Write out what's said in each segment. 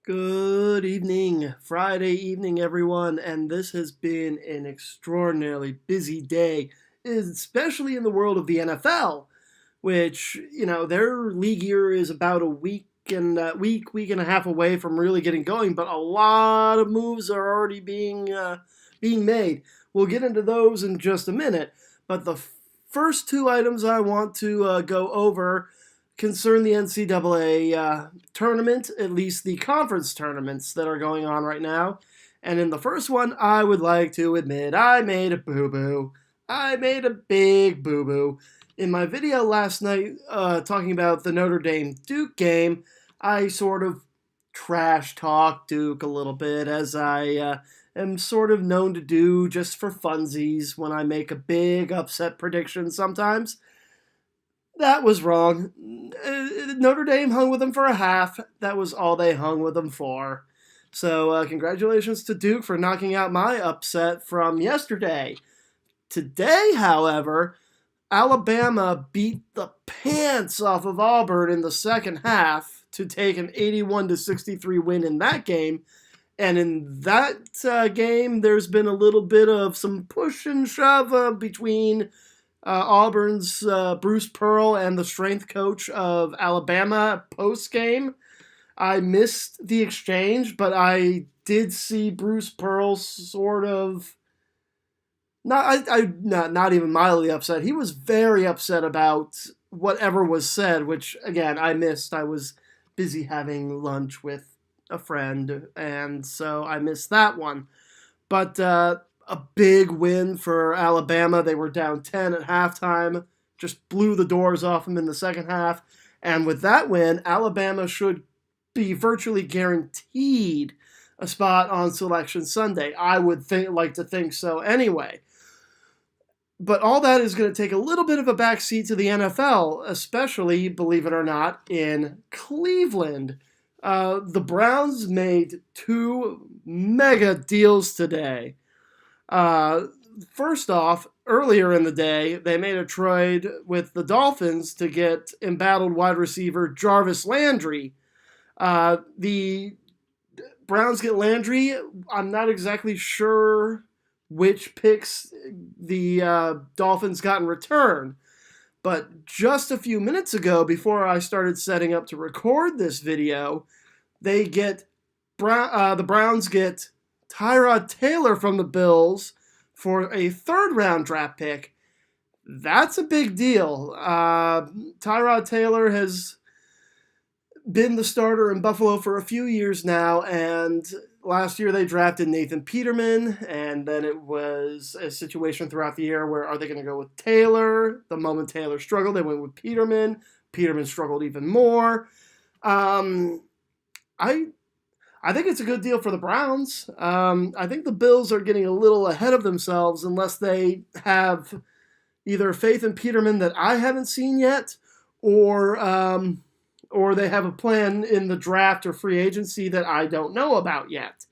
Good evening, Friday evening, everyone, and this has been an extraordinarily busy day, especially in the world of the NFL, which, their league year is about a week and a half away from really getting going, but a lot of moves are already being made. We'll get into those in just a minute, but the first two items I want to go over concern the NCAA tournament, at least the conference tournaments that are going on right now. And in the first one, I would like to admit I made a boo boo. I made a big boo boo. In my video last night, talking about the Notre Dame Duke game, I sort of trash talk Duke a little bit, as I am sort of known to do just for funsies when I make a big upset prediction sometimes. That was wrong. Notre Dame hung with them for a half. That was all they hung with them for. So, congratulations to Duke for knocking out my upset from yesterday. Today, however, Alabama beat the pants off of Auburn in the second half to take an 81-63 win in that game. And in that game, there's been a little bit of some push and shove between Auburn's Bruce Pearl and the strength coach of Alabama post game. I missed the exchange, but I did see Bruce Pearl sort of not even mildly upset. He was very upset about whatever was said, which again I missed. I was busy having lunch with a friend, and so I missed that one. But a big win for Alabama. They were down 10 at halftime, just blew the doors off them in the second half. And with that win, Alabama should be virtually guaranteed a spot on Selection Sunday. I would like to think so anyway. But all that is going to take a little bit of a backseat to the NFL, especially, believe it or not, in Cleveland. The Browns made two mega deals today. First off, earlier in the day, they made a trade with the Dolphins to get embattled wide receiver Jarvis Landry. The Browns get Landry. I'm not exactly sure which picks the Dolphins got in return. But just a few minutes ago, before I started setting up to record this video, the Browns get Tyrod Taylor from the Bills for a third-round draft pick. That's a big deal. Tyrod Taylor has been the starter in Buffalo for a few years now, and last year they drafted Nathan Peterman, and then it was a situation throughout the year where are they going to go with Taylor? The moment Taylor struggled, they went with Peterman. Peterman struggled even more. I think it's a good deal for the Browns. I think the Bills are getting a little ahead of themselves unless they have either faith in Peterman that I haven't seen yet, or they have a plan in the draft or free agency that I don't know about yet.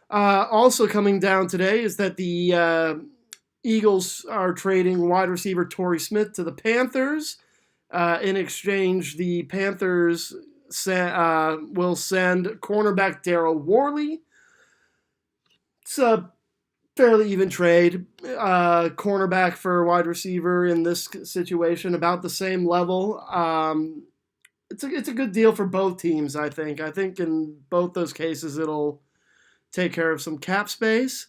Also coming down today is that the Eagles are trading wide receiver Torrey Smith to the Panthers. In exchange, the Panthers will send cornerback Daryl Worley. It's a fairly even trade. Cornerback for wide receiver in this situation, about the same level. It's a good deal for both teams, I think. I think in both those cases it'll take care of some cap space.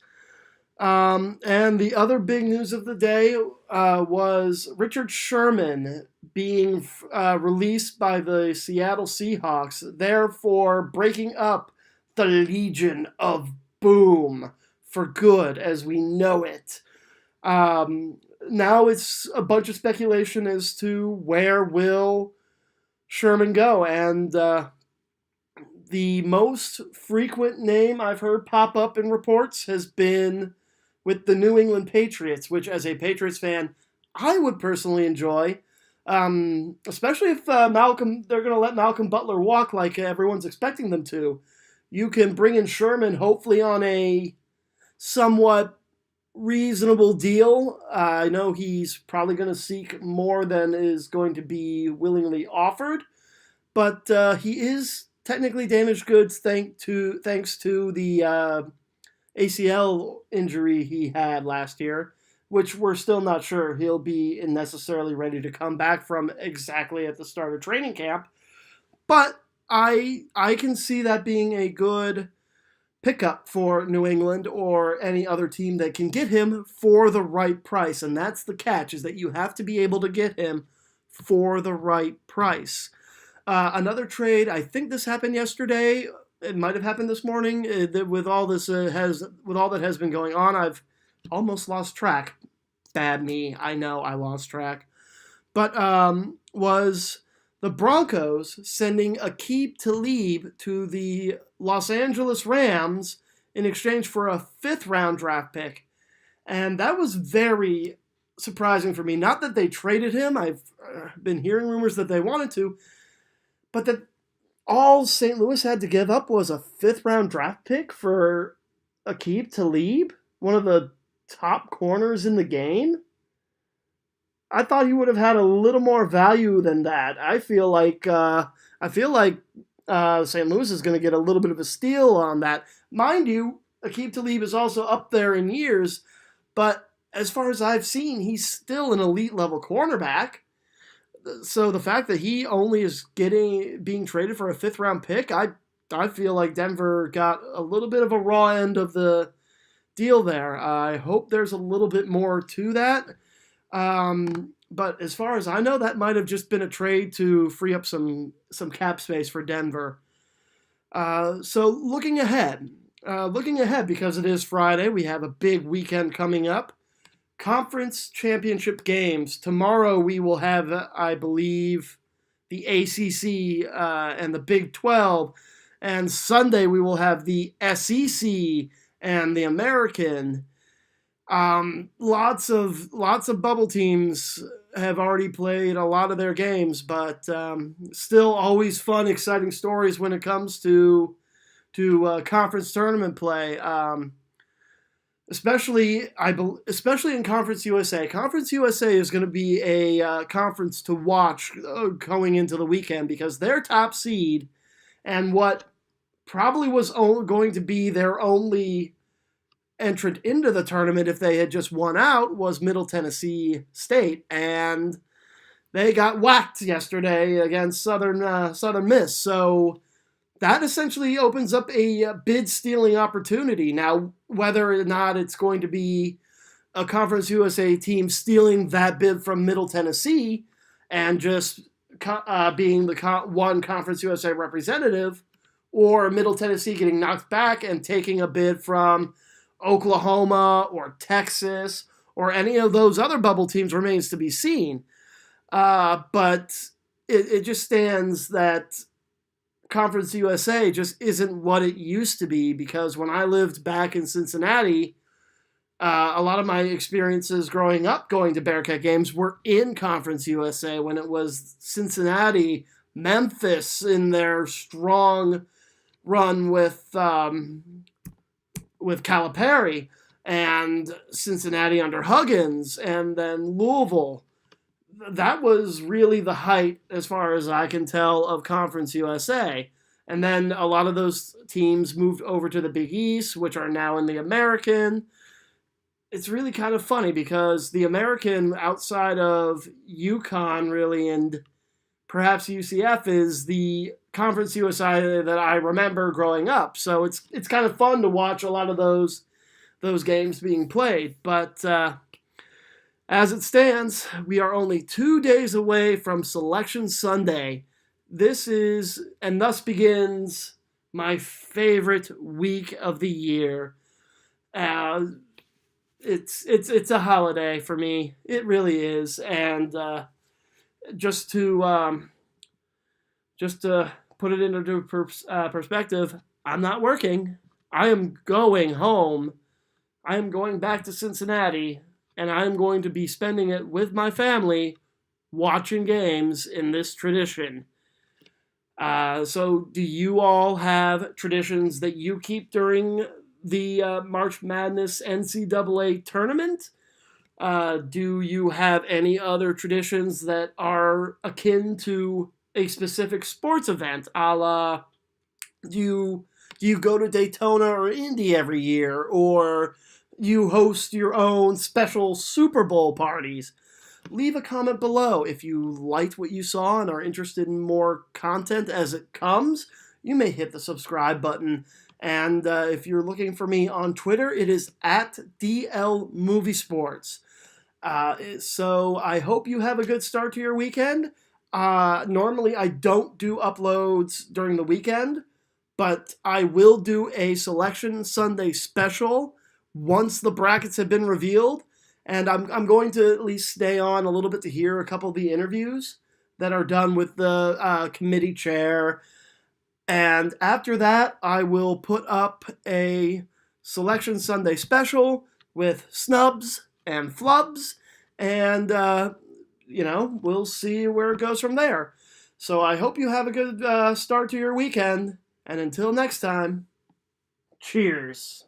And the other big news of the day was Richard Sherman being released by the Seattle Seahawks, therefore breaking up the Legion of Boom for good as we know it. Now it's a bunch of speculation as to where will Sherman go, and the most frequent name I've heard pop up in reports has been with the New England Patriots, which as a Patriots fan, I would personally enjoy. Especially if they're going to let Malcolm Butler walk like everyone's expecting them to. You can bring in Sherman hopefully on a somewhat reasonable deal. I know he's probably going to seek more than is going to be willingly offered, but he is technically damaged goods thanks to the ACL injury he had last year, which we're still not sure he'll be necessarily ready to come back from exactly at the start of training camp. But I can see that being a good pickup for New England or any other team that can get him for the right price. And that's the catch, is that you have to be able to get him for the right price. Another trade, I think this happened yesterday. It might have happened this morning. With all that has been going on, I've almost lost track. Bad me, I know I lost track. But was the Broncos sending Aqib Talib to the Los Angeles Rams in exchange for a 5th-round draft pick. And that was very surprising for me. Not that they traded him. I've been hearing rumors that they wanted to. But that all St. Louis had to give up was a 5th-round draft pick for Aqib Talib, one of the top corners in the game. I thought he would have had a little more value than that. I feel like St. Louis is going to get a little bit of a steal on that. Mind you, Aqib Talib is also up there in years, but as far as I've seen, he's still an elite level cornerback. So the fact that he only is being traded for a 5th-round pick, I feel like Denver got a little bit of a raw end of the deal there. I hope there's a little bit more to that. But as far as I know, that might have just been a trade to free up some cap space for Denver. So looking ahead, because it is Friday, we have a big weekend coming up. Conference championship games. Tomorrow we will have, I believe, the ACC and the Big 12. And Sunday we will have the SEC and the American. Lots of bubble teams have already played a lot of their games, but still always fun, exciting stories when it comes to conference tournament play. Especially in Conference USA. Conference USA is going to be a conference to watch going into the weekend, because their top seed and what probably was going to be their only entrant into the tournament if they had just won out was Middle Tennessee State, and they got whacked yesterday against Southern Miss. So that essentially opens up a bid stealing opportunity. Now, whether or not it's going to be a Conference USA team stealing that bid from Middle Tennessee and just being the one Conference USA representative, or Middle Tennessee getting knocked back and taking a bid from Oklahoma or Texas or any of those other bubble teams, remains to be seen. But it just stands that Conference USA just isn't what it used to be, because when I lived back in Cincinnati, a lot of my experiences growing up going to Bearcat games were in Conference USA when it was Cincinnati, Memphis in their strong run with Calipari, and Cincinnati under Huggins, and then Louisville. That was really the height, as far as I can tell, of Conference USA. And then a lot of those teams moved over to the Big East, which are now in the American. It's really kind of funny, because the American, outside of UConn, really, and perhaps UCF, is the Conference USA that I remember growing up. So it's kind of fun to watch a lot of those games being played. But as it stands, we are only 2 days away from Selection Sunday. This is, and thus begins, my favorite week of the year. It's a holiday for me. It really is. And just to put it into perspective, I'm not working. I am going home. I am going back to Cincinnati, and I'm going to be spending it with my family watching games in this tradition. So do you all have traditions that you keep during the March Madness NCAA tournament? Do you have any other traditions that are akin to a specific sports event, a la Do you go to Daytona or Indy every year, or you host your own special Super Bowl parties? Leave a comment below. If you liked what you saw and are interested in more content as it comes, you may hit the subscribe button. And if you're looking for me on Twitter, it is at DL Moviesports. So I hope you have a good start to your weekend. Normally, I don't do uploads during the weekend, but I will do a Selection Sunday special once the brackets have been revealed. And I'm going to at least stay on a little bit to hear a couple of the interviews that are done with the committee chair. And after that, I will put up a Selection Sunday special with snubs and flubs. And, we'll see where it goes from there. So I hope you have a good start to your weekend. And until next time, cheers.